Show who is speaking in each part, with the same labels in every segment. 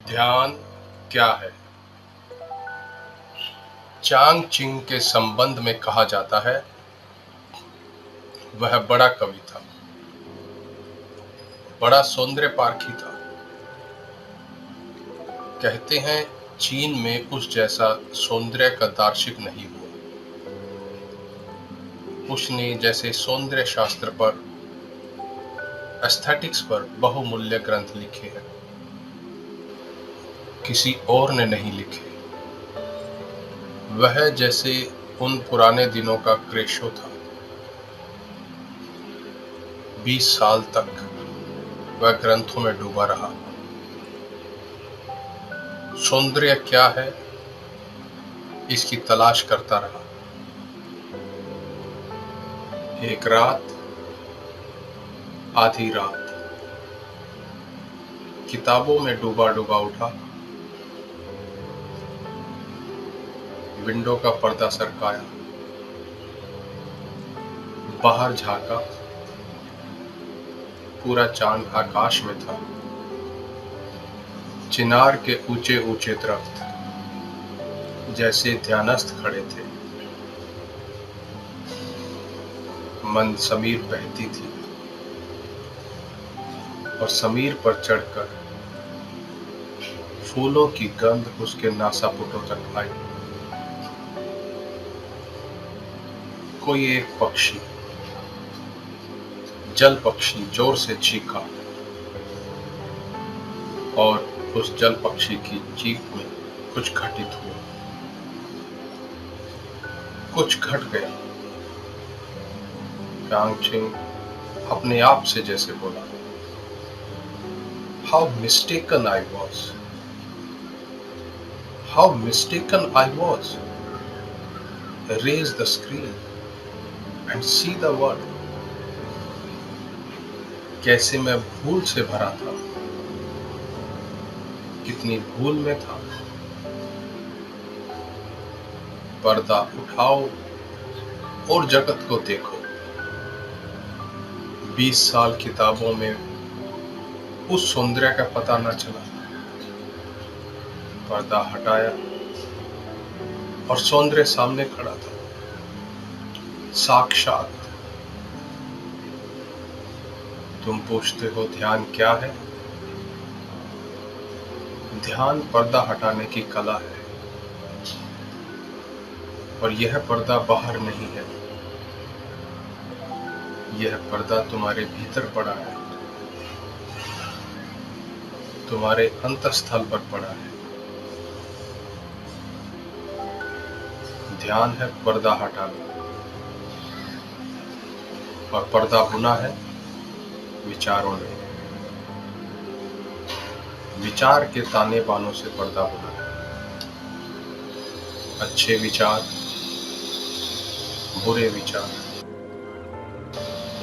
Speaker 1: ध्यान क्या है? चांग चिंग के संबंध में कहा जाता है, वह बड़ा कवि था, बड़ा सौंदर्य पारखी था। कहते हैं चीन में उस जैसा सौंदर्य का दार्शनिक नहीं हुआ। उसने जैसे सौंदर्य शास्त्र पर, एस्थेटिक्स पर बहुमूल्य ग्रंथ लिखे हैं, किसी और ने नहीं लिखे। वह जैसे उन पुराने दिनों का क्रेशो था। 20 साल तक वह ग्रंथों में डूबा रहा। सौंदर्य क्या है, इसकी तलाश करता रहा। एक रात, आधी रात, किताबों में डूबा डूबा उठा, विंडो का पर्दा सरकाया, बाहर झांका, पूरा चांद आकाश में था। चिनार के ऊंचे ऊंचे दरख्त जैसे ध्यानस्थ खड़े थे। मंद समीर बहती थी और समीर पर चढ़कर फूलों की गंध उसके नासापुटों तक आई। कोई एक पक्षी, जल पक्षी जोर से चीखा और उस जल पक्षी की चीख में कुछ घटित हुआ, कुछ घट गया। चांग चिंग अपने आप से जैसे बोला, how mistaken I was, how mistaken I was. Raise the screen and see the world. कैसे मैं भूल से भरा था, कितनी भूल में था। पर्दा उठाओ और जगत को देखो। 20 साल किताबों में उस सौंदर्य का पता न चला। पर्दा हटाया और सौंदर्य सामने खड़ा था, साक्षात। तुम पूछते हो ध्यान क्या है? ध्यान पर्दा हटाने की कला है, और यह पर्दा बाहर नहीं है। यह पर्दा तुम्हारे भीतर पड़ा है, तुम्हारे अंतस्थल पर पड़ा है। ध्यान है पर्दा हटाना, और पर्दा बुना है विचारों ने। विचार के ताने बानों से पर्दा बुना है। अच्छे विचार, बुरे विचार,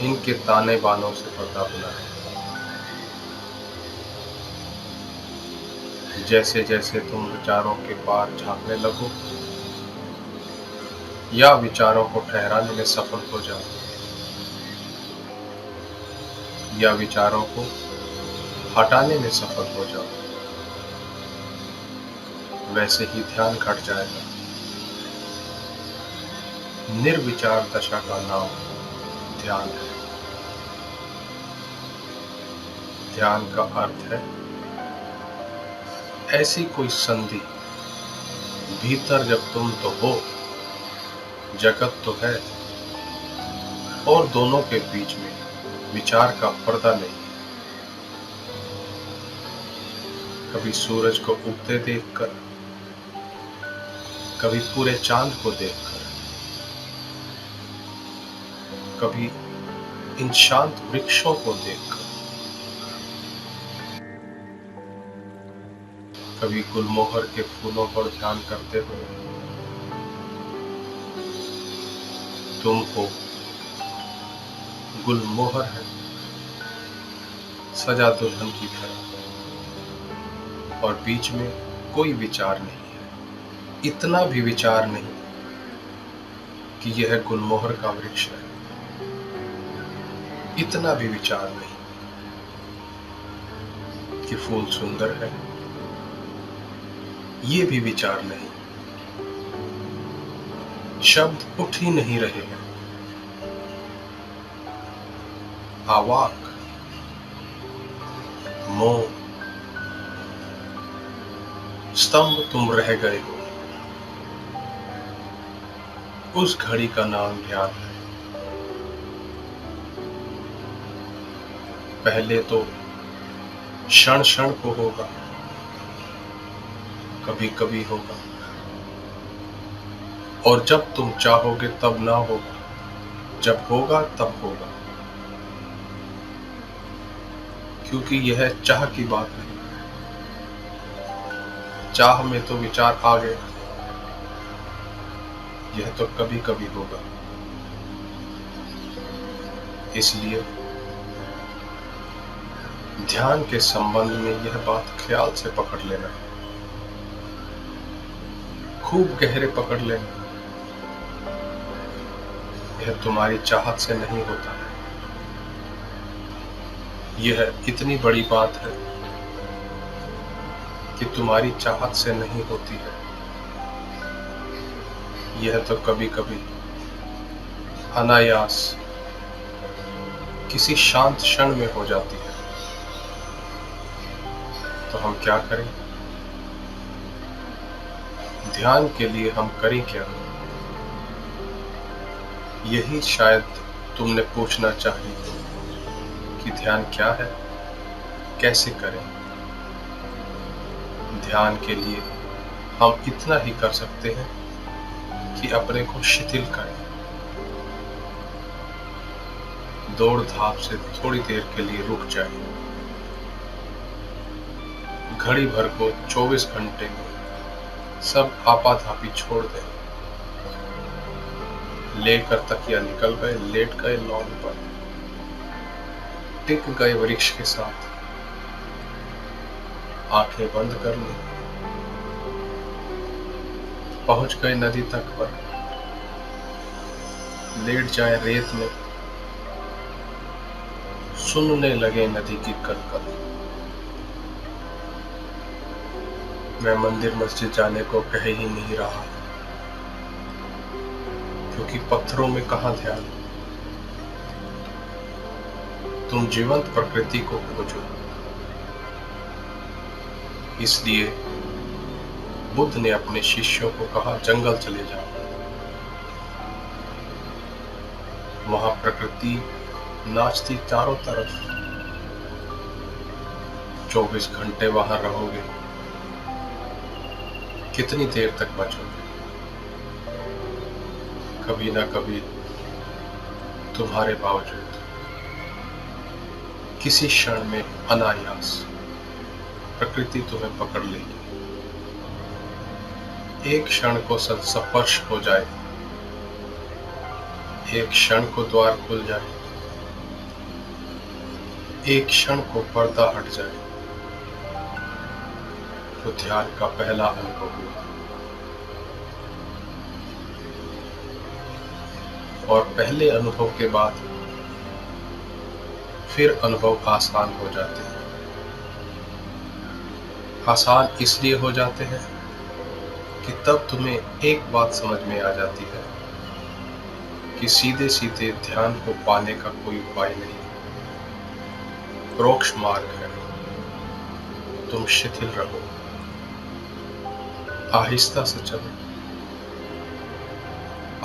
Speaker 1: इनके ताने बानों से पर्दा बुना है। जैसे जैसे तुम विचारों के पार झांकने लगो या विचारों को ठहराने में सफल हो जाओ, या विचारों को हटाने में सफल हो जाओ, वैसे ही ध्यान घट जाएगा। निर्विचार दशा का नाम ध्यान है। ध्यान का अर्थ है ऐसी कोई संधि, भीतर जब तुम तो हो, जगत तो है, और दोनों के बीच में विचार का पर्दा नहीं। कभी सूरज को उगते देखकर, कभी पूरे चांद को देखकर, कभी इन शांत वृक्षों को देखकर, कभी गुलमोहर के फूलों पर ध्यान करते हुए। तुम हो गुलमोहर है, सजा दुल्हन की तरह, और बीच में कोई विचार नहीं है। इतना भी विचार नहीं कि यह गुलमोहर का वृक्ष है, इतना भी विचार नहीं कि फूल सुंदर है, ये भी विचार नहीं, शब्द उठ ही नहीं रहे हैं, आवाक, मौन, स्तंभ तुम रह गए हो। उस घड़ी का नाम ध्यान है। पहले तो क्षण क्षण को होगा, कभी कभी होगा, और जब तुम चाहोगे तब ना होगा, जब होगा तब होगा। क्योंकि यह चाह की बात नहीं, चाह में तो विचार आ गया, यह तो कभी कभी होगा। इसलिए ध्यान के संबंध में यह बात ख्याल से पकड़ लेना, खूब गहरे पकड़ लेना। यह तुम्हारी चाहत से नहीं होता है, यह इतनी बड़ी बात है कि तुम्हारी चाहत से नहीं होती है। यह तो कभी कभी अनायास किसी शांत क्षण में हो जाती है। तो हम क्या करें? ध्यान के लिए हम करें क्या? यही शायद तुमने पूछना चाहिए कि ध्यान क्या है, कैसे करें। ध्यान के लिए हम इतना ही कर सकते हैं कि अपने को शिथिल करें, दौड़ धाप से थोड़ी देर के लिए रुक जाए। घड़ी भर को 24 घंटे में सब आपाधापी छोड़ दें। लेकर तकिया निकल गए, लेट गए लॉन पर, टिक गए वृक्ष के साथ, आंखें बंद कर ली, पहुंच गए नदी तक पर, लेट जाए रेत में, सुनने लगे नदी की कलकल। मैं मंदिर मस्जिद जाने को कह ही नहीं रहा, क्योंकि पत्थरों में कहां ध्यान। तुम जीवंत प्रकृति को खोजो। इसलिए बुद्ध ने अपने शिष्यों को कहा, जंगल चले जाओ, वहां प्रकृति नाचती चारों तरफ। 24 घंटे वहां रहोगे, कितनी देर तक बचोगे? कभी ना कभी तुम्हारे बावजूद किसी क्षण में अनायास प्रकृति तुम्हें पकड़ लेगी। एक क्षण को संस्पर्श हो जाए, एक क्षण को द्वार खुल जाए, एक क्षण को पर्दा हट जाए, तो ध्यान का पहला अनुभव हुआ। और पहले अनुभव के बाद फिर अनुभव आसान हो जाते हैं। आसान इसलिए हो जाते हैं कि तब तुम्हें एक बात समझ में आ जाती है कि सीधे सीधे ध्यान को पाने का कोई उपाय नहीं, परोक्ष मार्ग है। तुम शिथिल रहो, आहिस्ता से चलो,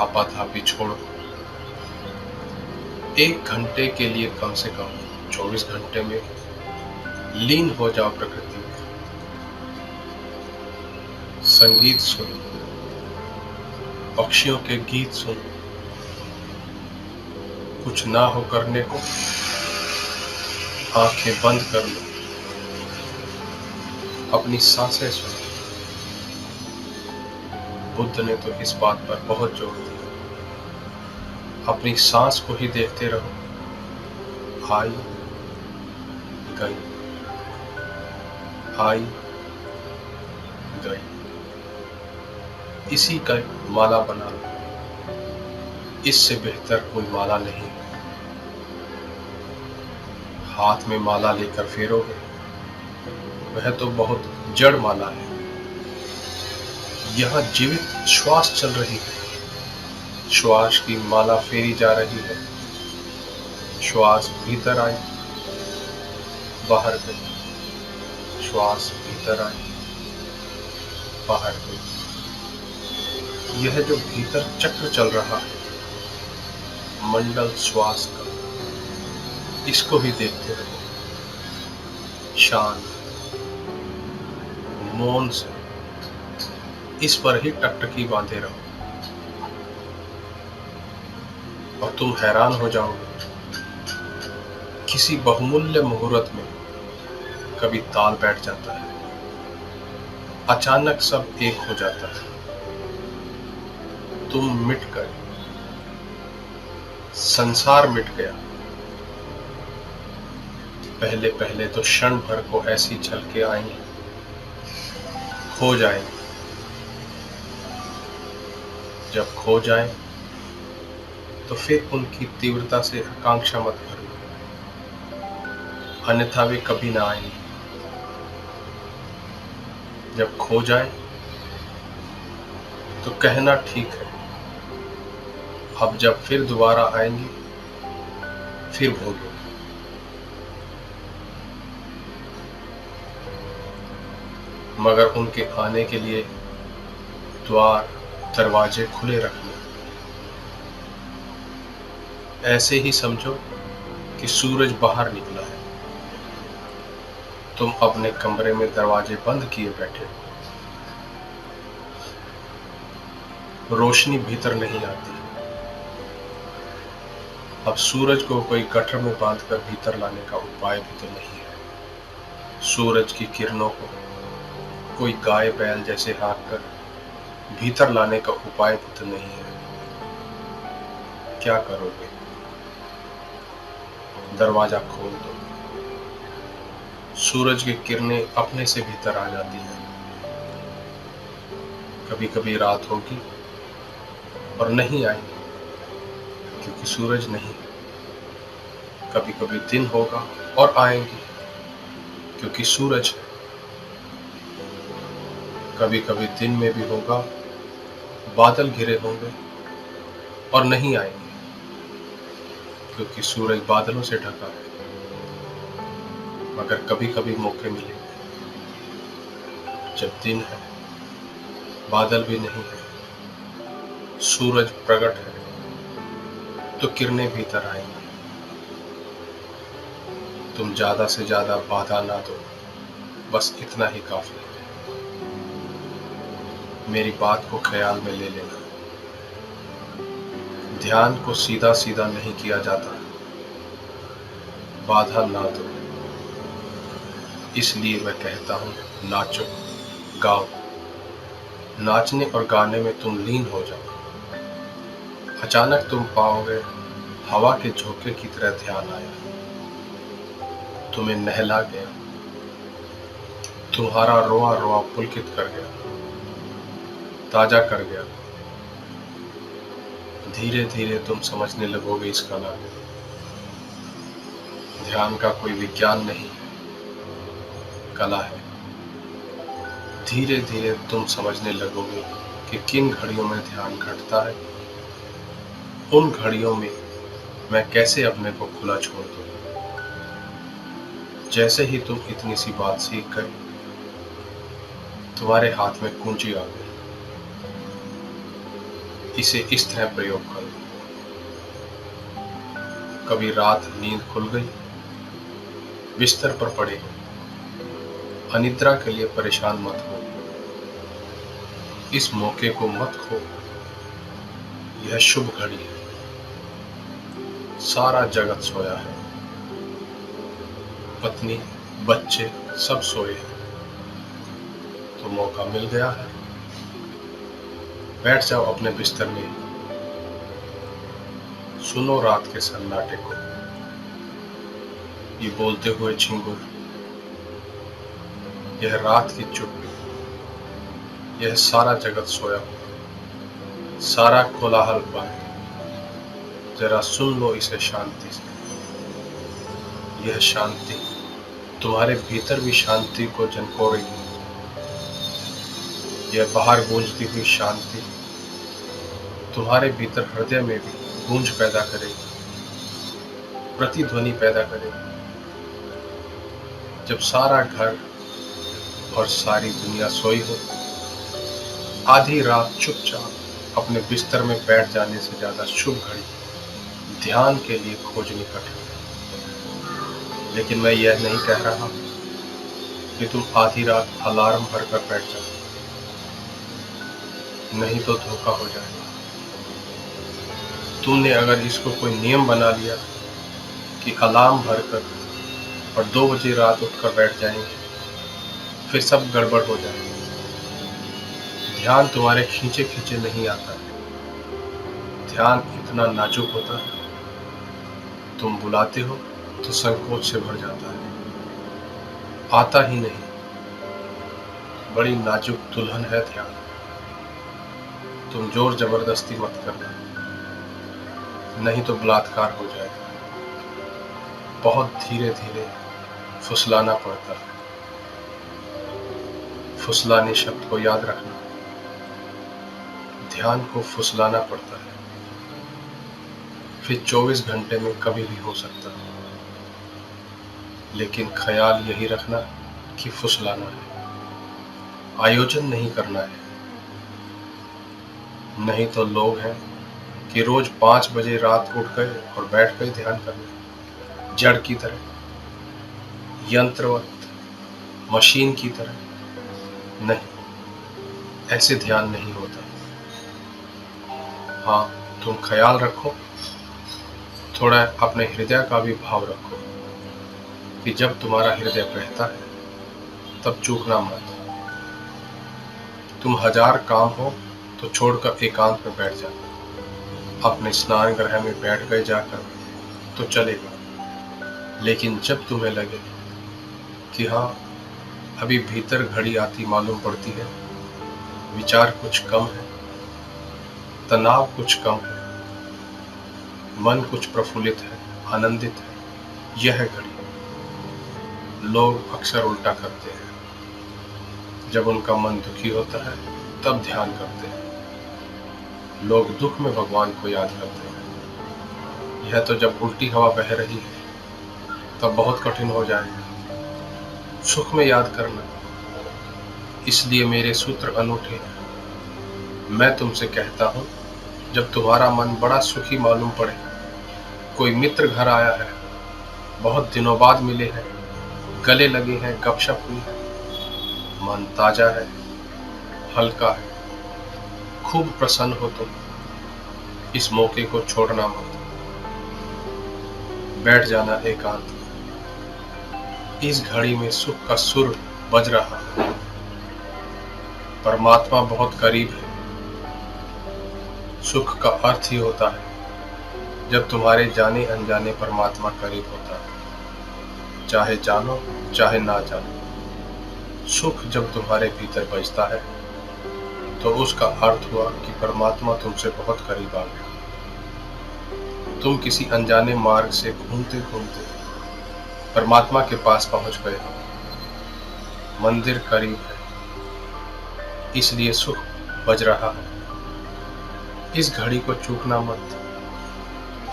Speaker 1: आपाधापी छोड़ो। 1 घंटे के लिए कम से कम 24 घंटे में लीन हो जाओ प्रकृति में। संगीत सुनो, पक्षियों के गीत सुनो, कुछ ना हो करने को आंखें बंद कर लो, अपनी सांसें सुनो। बुद्ध ने तो इस बात पर बहुत जोर दिया, अपनी सांस को ही देखते रहो, आई गई, आई गई। इसी का माला बना लो, इससे बेहतर कोई माला नहीं। हाथ में माला लेकर फेरोगे, वह तो बहुत जड़ माला है। यहाँ जीवित श्वास चल रही है। श्वास की माला फेरी जा रही है। श्वास भीतर आई, बाहर गई। श्वास भीतर आई, बाहर गई। यह जो भीतर चक्र चल रहा है, मंडल श्वास का, इसको ही देखते रहो। शांत, मौन से इस पर ही टकटकी बांधे रहो और तुम हैरान हो जाओगे। किसी बहुमूल्य मुहूर्त में कभी ताल बैठ जाता है, अचानक सब एक हो जाता है। तुम मिट गए, संसार मिट गया। पहले पहले तो क्षण भर को ऐसी झलके आएंगी, खो जाएंगे। जब खो जाए तो फिर उनकी तीव्रता से आकांक्षा मत करो, अन्यथा वे कभी ना आएंगे। जब खो जाए तो कहना ठीक है, अब जब फिर दोबारा आएंगे फिर भोगो। मगर उनके आने के लिए द्वार दरवाजे खुले रखना। ऐसे ही समझो कि सूरज बाहर निकला है, तुम अपने कमरे में दरवाजे बंद किए बैठे हो। रोशनी भीतर नहीं आती। अब सूरज को कोई गठर में बांधकर भीतर लाने का उपाय भी तो नहीं है। सूरज की किरणों को कोई गाय बैल जैसे हाँककर भीतर लाने का उपाय भी तो नहीं है। क्या करोगे? दरवाजा खोल दो। सूरज की किरणें अपने से भीतर आ जाती हैं। कभी कभी रात होगी और नहीं आएगी क्योंकि सूरज नहीं। कभी कभी दिन होगा और आएंगी क्योंकि सूरज है। कभी कभी दिन में भी होगा, बादल घिरे होंगे और नहीं आएंगे क्योंकि सूरज बादलों से ढका है। मगर कभी कभी मौके मिलेंगे जब दिन है, बादल भी नहीं है, सूरज प्रकट है, तो किरणें भीतर आएंगी। तुम ज्यादा से ज्यादा बाधा ना दो, बस इतना ही काफी है। मेरी बात को ख्याल में ले लेना। ध्यान को सीधा सीधा नहीं किया जाता, बाधा ना दो। इसलिए मैं कहता हूँ, नाचो, गाओ। नाचने और गाने में तुम लीन हो जाओ। अचानक तुम पाओगे हवा के झोंके की तरह ध्यान आया, तुम्हें नहला गया, तुम्हारा रोआ रोआ पुलकित कर गया, ताजा कर गया। धीरे धीरे तुम समझने लगोगे इसका नाम ध्यान का कोई विज्ञान नहीं, कला है। धीरे धीरे तुम समझने लगोगे कि किन घड़ियों में ध्यान घटता है। उन घड़ियों में मैं कैसे अपने को खुला छोड़ दूं। जैसे ही तुम इतनी सी बात सीख गए, तुम्हारे हाथ में कुंजी आ गई। इसे इस तरह प्रयोग करो। कभी रात नींद खुल गई, बिस्तर पर पड़े हो, अनिद्रा के लिए परेशान मत हो। इस मौके को मत खो। यह शुभ घड़ी है। सारा जगत सोया है, पत्नी, बच्चे सब सोए हैं, तो मौका मिल गया है। बैठ जाओ अपने बिस्तर में, सुनो रात के सन्नाटे को। ये बोलते हुए झिंगुर, यह रात की चुप्पी, यह सारा जगत सोया हुआ, सारा कोलाहल बंद। जरा सुन लो इसे शांति से। यह शांति तुम्हारे भीतर भी शांति को झंकोरेगी। यह बाहर गूंजती हुई शांति तुम्हारे भीतर हृदय में भी गूंज पैदा करेगी, प्रतिध्वनि पैदा करेगी। जब सारा घर और सारी दुनिया सोई हो, आधी रात चुपचाप अपने बिस्तर में बैठ जाने से ज्यादा शुभ घड़ी ध्यान के लिए खोजनी कठिन है। लेकिन मैं यह नहीं कह रहा कि तुम आधी रात अलार्म भरकर बैठ जाओ, नहीं तो धोखा हो जाएगा। तुमने अगर इसको कोई नियम बना लिया कि अलार्म भरकर और 2 बजे रात उठकर बैठ जाएंगे, फिर सब गड़बड़ हो जाएगी। ध्यान तुम्हारे खींचे खींचे नहीं आता है। ध्यान इतना नाजुक होता है, तुम बुलाते हो तो संकोच से भर जाता है, आता ही नहीं। बड़ी नाजुक दुल्हन है ध्यान। तुम जोर जबरदस्ती मत करना, नहीं तो बलात्कार हो जाएगा। बहुत धीरे धीरे फुसलाना पड़ता है। फुसलाने शब्द को याद रखना, ध्यान को फुसलाना पड़ता है। फिर 24 घंटे में कभी भी हो सकता है, लेकिन ख्याल यही रखना कि फुसलाना है, आयोजन नहीं करना है। नहीं तो लोग हैं कि रोज 5 बजे रात उठ गए और बैठ गए ध्यान करने, जड़ की तरह, यंत्रवत, मशीन की तरह। नहीं, ऐसे ध्यान नहीं होता। हाँ, तुम ख्याल रखो, थोड़ा अपने हृदय का भी भाव रखो कि जब तुम्हारा हृदय बहता है तब चूकना मत। तुम 1000 काम हो तो छोड़कर एकांत में बैठ जाओ। अपने स्नान गृह में बैठ गए जाकर तो चलेगा, लेकिन जब तुम्हें लगे कि हाँ, अभी भीतर घड़ी आती मालूम पड़ती है, विचार कुछ कम है, तनाव कुछ कम है, मन कुछ प्रफुल्लित है, आनंदित है, यह घड़ी। लोग अक्सर उल्टा करते हैं। जब उनका मन दुखी होता है तब ध्यान करते हैं। लोग दुख में भगवान को याद करते हैं। यह तो जब उल्टी हवा बह रही है तब बहुत कठिन हो जाएगा सुख में याद करना। इसलिए मेरे सूत्र अनूठे हैं। मैं तुमसे कहता हूँ, जब तुम्हारा मन बड़ा सुखी मालूम पड़े, कोई मित्र घर आया है, बहुत दिनों बाद मिले हैं, गले लगे हैं, गपशप हुई है, मन ताजा है, हल्का है, खूब प्रसन्न हो तुम, इस मौके को छोड़ना मत। बैठ जाना एकांत। इस घड़ी में सुख का सुर बज रहा है। परमात्मा बहुत करीब है। सुख का अर्थ ही होता है जब तुम्हारे जाने अनजाने परमात्मा करीब होता है, चाहे जानो चाहे ना जानो। सुख जब तुम्हारे भीतर बजता है तो उसका अर्थ हुआ कि परमात्मा तुमसे बहुत करीब आ गया। तुम किसी अनजाने मार्ग से घूमते घूमते परमात्मा के पास पहुंच गए हो। मंदिर करीब है, इसलिए सुख बज रहा है। इस घड़ी को चूकना मत।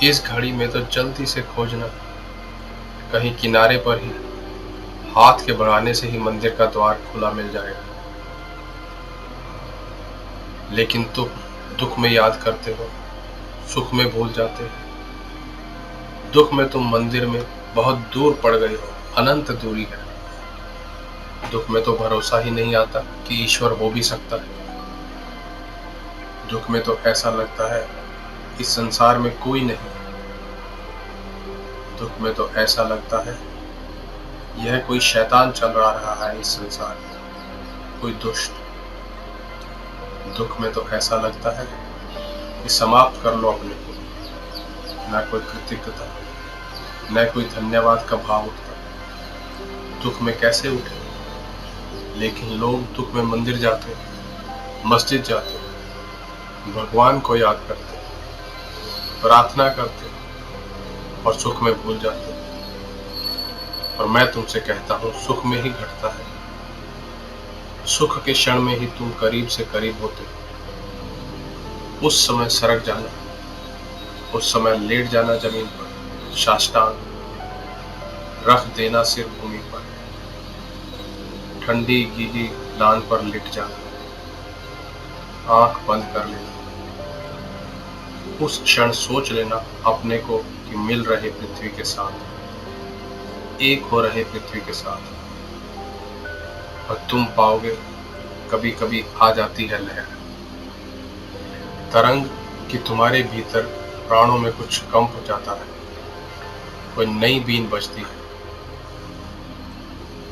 Speaker 1: इस घड़ी में तो जल्दी से खोजना, कहीं किनारे पर ही हाथ के बढ़ाने से ही मंदिर का द्वार खुला मिल जाएगा। लेकिन तुम दुख में याद करते हो, सुख में भूल जाते हो। दुख में तुम मंदिर में बहुत दूर पड़ गए हो, अनंत दूरी है। दुख में तो भरोसा ही नहीं आता कि ईश्वर हो भी सकता है। दुख में तो ऐसा लगता है इस संसार में कोई नहीं। दुख में तो ऐसा लगता है यह कोई शैतान चल रहा है इस संसार में, कोई दुष्ट। दुख में तो ऐसा लगता है कि समाप्त कर लो अपने को। न कोई कृतज्ञता, न कोई धन्यवाद का भाव उठता। दुख में कैसे उठे? लेकिन लोग दुख में मंदिर जाते, मस्जिद जाते, भगवान को याद करते, प्रार्थना करते और सुख में भूल जाते। और मैं तुमसे कहता हूँ, सुख में ही घटता है। सुख के क्षण में ही तुम करीब से करीब होते हो। उस समय सरक जाना, उस समय लेट जाना जमीन पर, साष्टांग रख देना सिर भूमि पर, ठंडी गीली लान पर लिट जाना, आंख बंद कर लेना। उस क्षण सोच लेना अपने को कि मिल रहे पृथ्वी के साथ, एक हो रहे पृथ्वी के साथ। और तुम पाओगे कभी कभी आ जाती है लहर, तरंग कि तुम्हारे भीतर प्राणों में कुछ कंप जाता है, कोई नई बीन बजती है।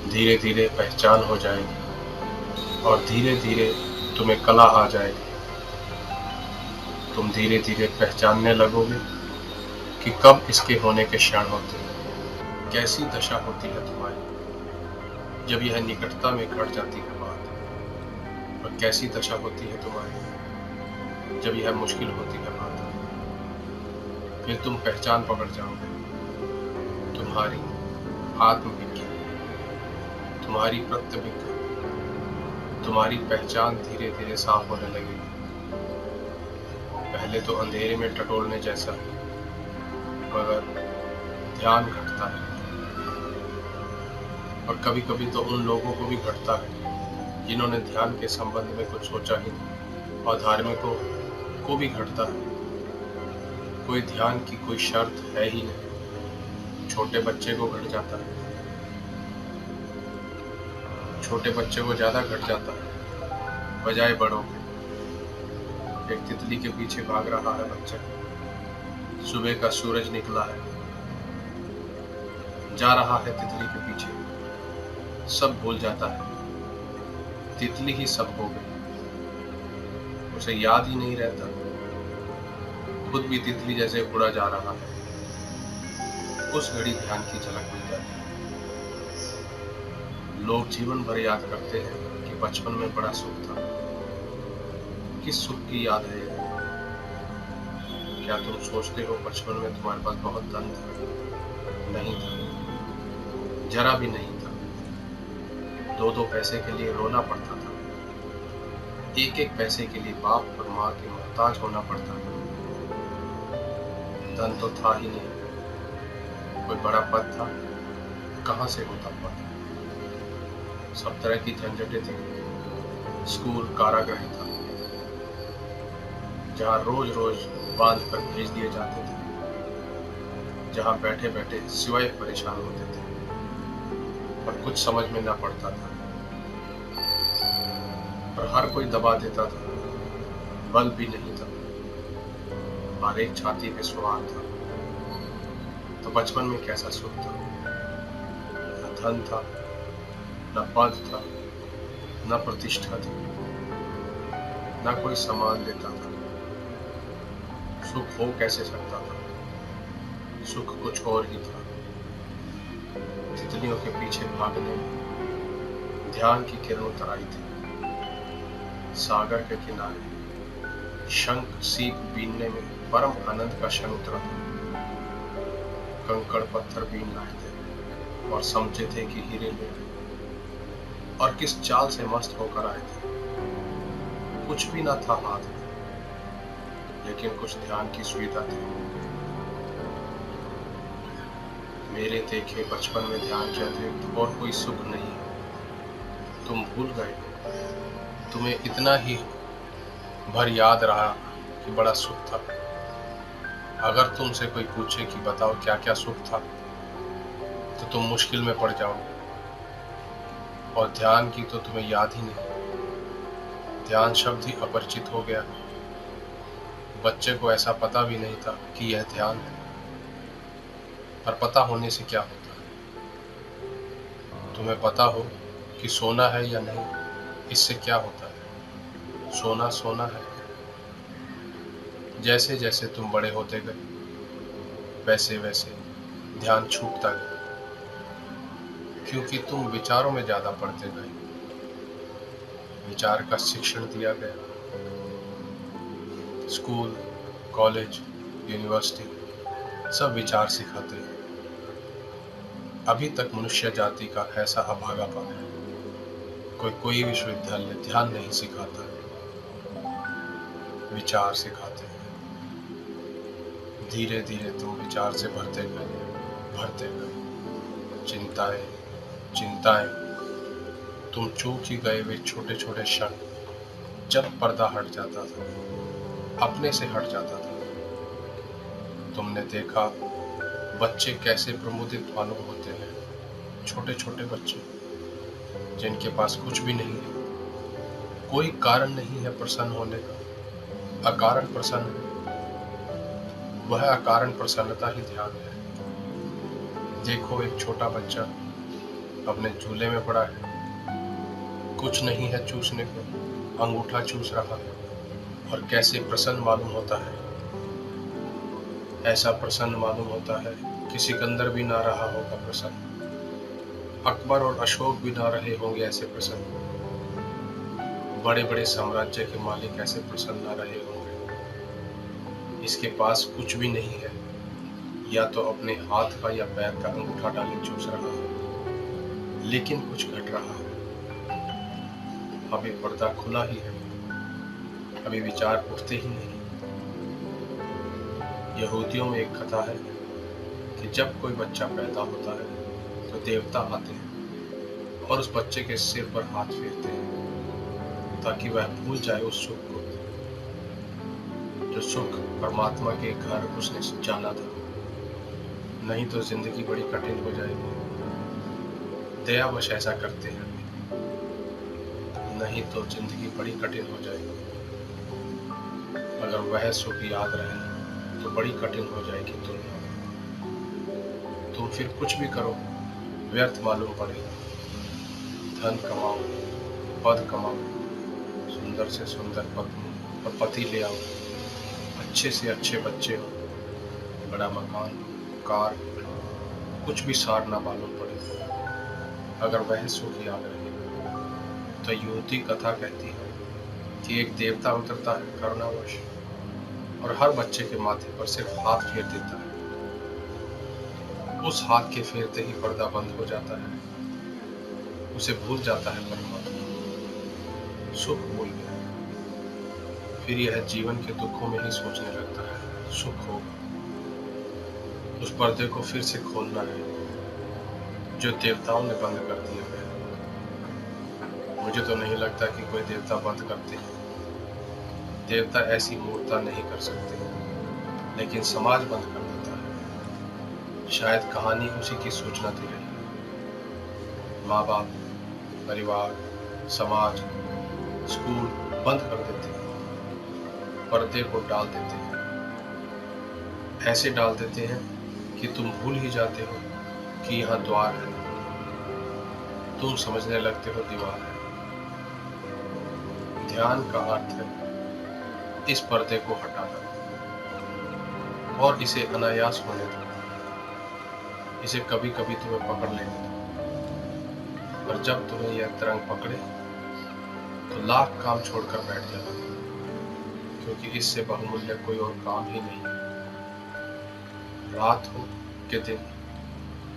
Speaker 1: धीरे धीरे पहचान हो जाएगी और धीरे धीरे तुम्हें कला आ जाएगी। तुम धीरे धीरे पहचानने लगोगे कि कब इसके होने के क्षण होते हैं। कैसी दशा होती है तुम्हारी जब यह निकटता में घट जाती है बात, और कैसी दशा होती है तुम्हारी जब यह मुश्किल होती है बात। फिर तुम पहचान पकड़ जाओगे, तुम्हारी आत्मविज्ञान, तुम्हारी प्रत्यभिज्ञा, तुम्हारी पहचान धीरे धीरे साफ होने लगेगी। पहले तो अंधेरे में टटोलने जैसा, मगर ध्यान घटता है। और कभी कभी तो उन लोगों को भी घटता है जिन्होंने ध्यान के संबंध में कुछ सोचा ही नहीं, और धार्मिकों को भी घटता है। कोई ध्यान की कोई शर्त है ही नहीं। छोटे बच्चे को घट जाता है, छोटे बच्चे को ज्यादा घट जाता है बजाय बड़ों के। एक तितली के पीछे भाग रहा है बच्चा, सुबह का सूरज निकला है, जा रहा है तितली के पीछे, सब भूल जाता है, तितली ही सब हो गई, उसे याद ही नहीं रहता, खुद भी तितली जैसे उड़ा जा रहा है। उस घड़ी ध्यान की झलक मिल जाती है। लोग जीवन भर याद करते हैं कि बचपन में बड़ा सुख था। किस सुख की याद है ये? क्या तुम सोचते हो बचपन में तुम्हारे पास बहुत धन था? नहीं था, जरा भी नहीं था। दो दो पैसे के लिए रोना पड़ता था, एक एक पैसे के लिए बाप और माँ के मोहताज होना पड़ता था। धन तो था ही नहीं, कोई बड़ा पद था, कहाँ से होता पद? सब तरह की झंझटें थी। स्कूल कारागृह था, जहाँ रोज रोज बांध कर भेज दिए जाते थे, जहाँ बैठे बैठे सिवाय परेशान होते थे और कुछ समझ में न पड़ता था, और हर कोई दबा देता था, बल भी नहीं था, और एक छाती पे सवार था। तो बचपन में कैसा सुख था? न धन था, न पद था, न प्रतिष्ठा थी, न कोई सम्मान देता था। सुख हो कैसे सकता था? सुख कुछ और ही था। तितलियों के पीछे भागने में ध्यान की किरण उतर आई थी। सागर के किनारे शंख सीप बीनने में परम आनंद का क्षण उतरा था। कंकड़ पत्थर बीन लाए थे और समझे थे कि हीरे ले आए, और किस चाल से मस्त होकर आए थे। कुछ भी ना था हाथ में, लेकिन कुछ ध्यान की सुविधा थी। मेरे देखे बचपन में ध्यान के अतिरिक्त और कोई सुख नहीं। तुम भूल गए, तुम्हें इतना ही भर याद रहा कि बड़ा सुख था। अगर तुमसे कोई पूछे कि बताओ क्या क्या सुख था, तो तुम मुश्किल में पड़ जाओगे। और ध्यान की तो तुम्हें याद ही नहीं। ध्यान शब्द ही अपरिचित हो गया। बच्चे को ऐसा पता भी नहीं था कि यह ध्यान है। पर पता होने से क्या होता है? तुम्हें पता हो कि सोना है या नहीं, इससे क्या होता है? सोना सोना है। जैसे जैसे तुम बड़े होते गए, वैसे वैसे ध्यान छूटता गया, क्योंकि तुम विचारों में ज्यादा पड़ते गए। विचार का शिक्षण दिया गया। स्कूल, कॉलेज, यूनिवर्सिटी सब विचार सिखाते हैं। अभी तक मनुष्य जाति का ऐसा अभागापन है। कोई विश्वविद्यालय ध्यान नहीं सिखाता है, विचार सिखाते हैं। धीरे धीरे तुम विचार से भरते गए। चिंताएं चिंताएं, तुम चूक ही गए वे छोटे छोटे क्षण, जब पर्दा हट जाता था, अपने से हट जाता था। तुमने देखा बच्चे कैसे प्रमुदित मालूम होते हैं, छोटे छोटे बच्चे जिनके पास कुछ भी नहीं है, कोई कारण नहीं है प्रसन्न होने का, अकारण प्रसन्न है। वह अकारण प्रसन्नता ही ध्यान है। देखो एक छोटा बच्चा अपने झूले में पड़ा है, कुछ नहीं है चूसने को, अंगूठा चूस रहा है और कैसे प्रसन्न मालूम होता है। ऐसा प्रसन्न मालूम होता है कि सिकंदर भी ना रहा होगा प्रसन्न, अकबर और अशोक भी ना रहे होंगे ऐसे प्रसन्न, बड़े बड़े साम्राज्य के मालिक ऐसे प्रसन्न ना रहे होंगे। इसके पास कुछ भी नहीं है, या तो अपने हाथ का या पैर का अंगूठा डाले चूस रहा है, लेकिन कुछ घट रहा है। अभी पर्दा खुला ही है, अभी विचार उठते ही नहीं। यहूदियों में एक कथा है कि जब कोई बच्चा पैदा होता है तो देवता आते हैं और उस बच्चे के सिर पर हाथ फेरते हैं ताकि वह भूल जाए उस सुख को, जो सुख परमात्मा के घर उसने जाना था। नहीं तो जिंदगी बड़ी कठिन हो जाएगी। दयावश ऐसा करते हैं, नहीं तो जिंदगी बड़ी कठिन हो जाएगी। अगर वह सुख याद रहे तो बड़ी कठिन हो जाएगी दुनिया। तुम फिर कुछ भी करो व्यर्थ मालूम पड़ेगा। धन कमाओ, पद कमाओ, सुंदर से सुंदर पत्नी और पति ले आओ, अच्छे से अच्छे बच्चे हो, बड़ा मकान, कार, कुछ भी सार ना मालूम पड़े। अगर वह सुख याद रहे तो युवती कथा कहती है कि एक देवता उतरता है करुणावश और हर बच्चे के माथे पर सिर्फ हाथ फेर देता है। उस हाथ के फेरते ही पर्दा बंद हो जाता है, उसे भूल जाता है परमात्मा, सुख भूल गया। फिर यह जीवन के दुखों में ही सोचने लगता है सुख होगा। उस पर्दे को फिर से खोलना है जो देवताओं ने बंद कर दिया है। मुझे तो नहीं लगता कि कोई देवता बंद करते हैं। देवता ऐसी मूर्खता नहीं कर सकते, लेकिन समाज बंद कर देता है। शायद कहानी उसी की सूचना दे रही है। माँ बाप, परिवार, समाज, स्कूल बंद कर देते हैं, पर्दे को डाल देते हैं। ऐसे डाल देते हैं कि तुम भूल ही जाते हो कि यहाँ द्वार है। तुम समझने लगते हो दीवार है। ध्यान का अर्थ है इस पर्दे को हटाना और इसे अनायास होने दो। इसे कभी कभी तुम्हें पकड़ लेने दो, और जब तुम्हें यह तरंग पकड़े तो लाख काम छोड़कर बैठ जाना, क्योंकि इससे बहुमूल्य कोई और काम ही नहीं है। रात हो कि दिन,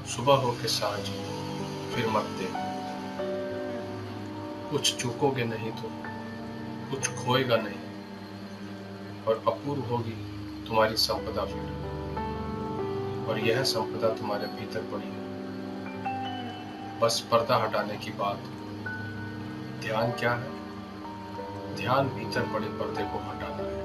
Speaker 1: सुबह हो कि सांझ, फिर मत देखो। कुछ चूकोगे नहीं तो कुछ खोएगा नहीं, और अपूर्व होगी तुम्हारी संपदा फिर। और यह संपदा तुम्हारे भीतर पड़ी है। बस पर्दा हटाने की बात। ध्यान क्या है? ध्यान भीतर पड़े पर्दे को हटाना है।